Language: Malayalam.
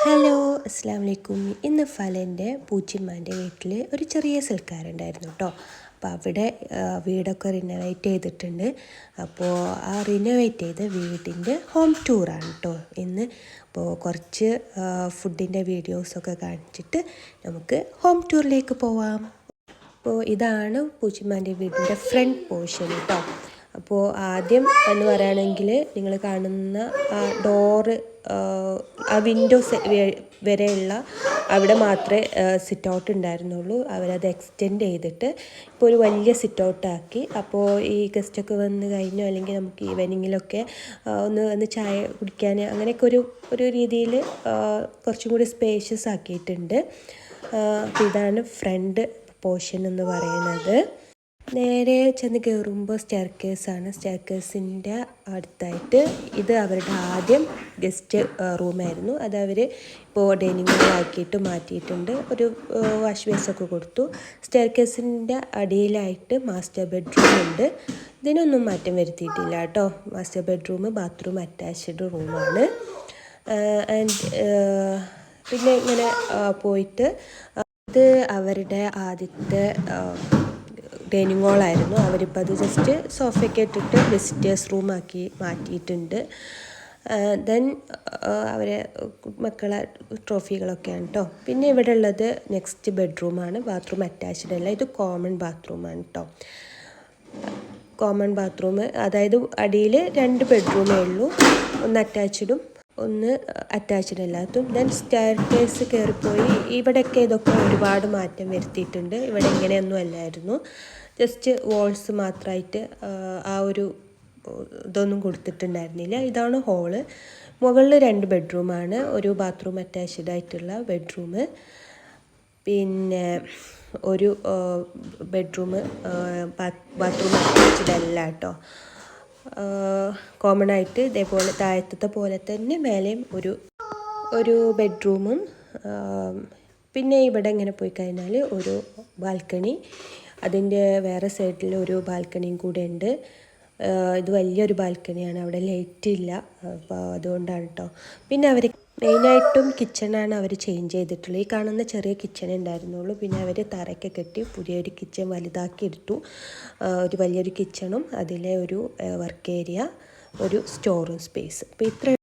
ഹലോ, അസ്സാം വലൈക്കും. ഇന്ന് ഫലൻ്റെ പൂച്ചിമ്മാൻ്റെ വീട്ടിൽ ഒരു ചെറിയ സൽക്കാരുണ്ടായിരുന്നു കേട്ടോ. അപ്പോൾ അവിടെ വീടൊക്കെ റിനോവേറ്റ് ചെയ്തിട്ടുണ്ട്. അപ്പോൾ ആ റിനോവേറ്റ് ചെയ്ത വീടിൻ്റെ ഹോം ടൂറാണ് കേട്ടോ ഇന്ന്. അപ്പോൾ കുറച്ച് ഫുഡിൻ്റെ വീഡിയോസൊക്കെ കാണിച്ചിട്ട് നമുക്ക് ഹോം ടൂറിലേക്ക് പോവാം. അപ്പോൾ ഇതാണ് പൂച്ചിമ്മാൻ്റെ വീടിൻ്റെ ഫ്രണ്ട് പോർഷൻ കേട്ടോ. അപ്പോൾ ആദ്യം എന്ന് പറയുകയാണെങ്കിൽ നിങ്ങൾ കാണുന്ന ആ ഡോറ്, ആ വിൻഡോസ് വരെയുള്ള അവിടെ മാത്രമേ സിറ്റ് ഔട്ട് ഉണ്ടായിരുന്നുള്ളൂ. അവരത് എക്സ്റ്റെൻഡ് ചെയ്തിട്ട് ഇപ്പോൾ ഒരു വലിയ സിറ്റ് ഔട്ടാക്കി. അപ്പോൾ ഈ ഗസ്റ്റൊക്കെ വന്ന് കഴിഞ്ഞോ അല്ലെങ്കിൽ നമുക്ക് ഈവനിങ്ങിലൊക്കെ ഒന്ന് ചായ കുടിക്കാൻ അങ്ങനെയൊക്കെ ഒരു രീതിയിൽ കുറച്ചും കൂടി സ്പേഷ്യസ് ആക്കിയിട്ടുണ്ട്. അപ്പോൾ ഇതാണ് ഫ്രണ്ട് പോർഷൻ എന്ന് പറയുന്നത്. നേരെ ചെന്ന് കയറുമ്പോൾ സ്റ്റെയർകേസാണ്. സ്റ്റെയർകേസിൻ്റെ അടുത്തായിട്ട് ഇത് അവരുടെ ആദ്യം ഗസ്റ്റ് റൂമായിരുന്നു. അത് അവർ ഇപ്പോൾ ഡൈനിങ് റൂമാക്കിയിട്ട് മാറ്റിയിട്ടുണ്ട്. ഒരു വാഷ് ബേസൊക്കെ കൊടുത്തു. സ്റ്റെയർകേസിൻ്റെ അടിയിലായിട്ട് മാസ്റ്റർ ബെഡ്റൂം ഉണ്ട്. ഇതിനൊന്നും മാറ്റം വരുത്തിയിട്ടില്ല കേട്ടോ. മാസ്റ്റർ ബെഡ്റൂം ബാത്റൂം അറ്റാച്ച്ഡ് റൂമാണ്. ആൻഡ് പിന്നെ ഇങ്ങനെ പോയിട്ട് ഇത് അവരുടെ ആദ്യത്തെ ഡൈനിങ് ഹോളായിരുന്നു. അവരിപ്പോൾ അത് ജസ്റ്റ് സോഫയൊക്കെ ഇട്ടിട്ട് വിസിറ്റേഴ്സ് റൂമാക്കി മാറ്റിയിട്ടുണ്ട്. ദെൻ അവരെ മക്കളെ ട്രോഫികളൊക്കെയാണ് കേട്ടോ. പിന്നെ ഇവിടെ ഉള്ളത് നെക്സ്റ്റ് ബെഡ്റൂമാണ്. ബാത്റൂം അറ്റാച്ച്ഡ് അല്ല, ഇത് കോമൺ ബാത്റൂമാണ് കേട്ടോ. കോമൺ ബാത്റൂം, അതായത് അടിയിൽ 2 ബെഡ്റൂമേ ഉള്ളൂ. ഒന്ന് അറ്റാച്ച്ഡും ഒന്ന് അറ്റാച്ച്ഡ് അല്ലാത്തും. ദെൻ സ്റ്റെയർകേസ് കയറിപ്പോയി ഇവിടെയൊക്കെ ഇതൊക്കെ ഒരുപാട് മാറ്റം വരുത്തിയിട്ടുണ്ട്. ഇവിടെ ഇങ്ങനെയൊന്നും അല്ലായിരുന്നു. ജസ്റ്റ് വാൾസ് മാത്രമായിട്ട് ആ ഒരു ഇതൊന്നും കൊടുത്തിട്ടുണ്ടായിരുന്നില്ല. ഇതാണ് ഹോള്. മുകളിൽ 2 ബെഡ്റൂമാണ്. ഒരു ബാത്റൂം അറ്റാച്ച്ഡ് ആയിട്ടുള്ള ബെഡ്റൂം, പിന്നെ ഒരു ബെഡ്റൂം ബാത്റൂം അറ്റാച്ച്ഡ് അല്ല കേട്ടോ. കോമൺ ആയിട്ട് ഇതേപോലെ താഴത്തെ പോലെ തന്നെ മേലെയും ഒരു ബെഡ്റൂമും. പിന്നെ ഇവിടെ ഇങ്ങനെ പോയി കഴിഞ്ഞാൽ ഒരു ബാൽക്കണി, അതിൻ്റെ വേറെ സൈഡിൽ ഒരു ബാൽക്കണിയും കൂടെ ഉണ്ട്. ഇത് വലിയൊരു ബാൽക്കണിയാണ്, അവിടെ ലൈറ്റ് ഇല്ല, അപ്പോൾ അതുകൊണ്ടാണ് കേട്ടോ. പിന്നെ അവർ മെയിനായിട്ടും കിച്ചണാണ് അവർ ചേഞ്ച് ചെയ്തിട്ടുള്ളത്. ഈ കാണുന്ന ചെറിയ കിച്ചൺ ഉണ്ടായിരുന്നുള്ളൂ. പിന്നെ അവർ തറയൊക്കെ കെട്ടി പുതിയൊരു കിച്ചൺ വലുതാക്കി എടുത്തു. ഒരു വലിയൊരു കിച്ചണും അതിലെ ഒരു വർക്ക് ഏരിയ, ഒരു സ്റ്റോറും സ്പേസ്. അപ്പോൾ ഇത്ര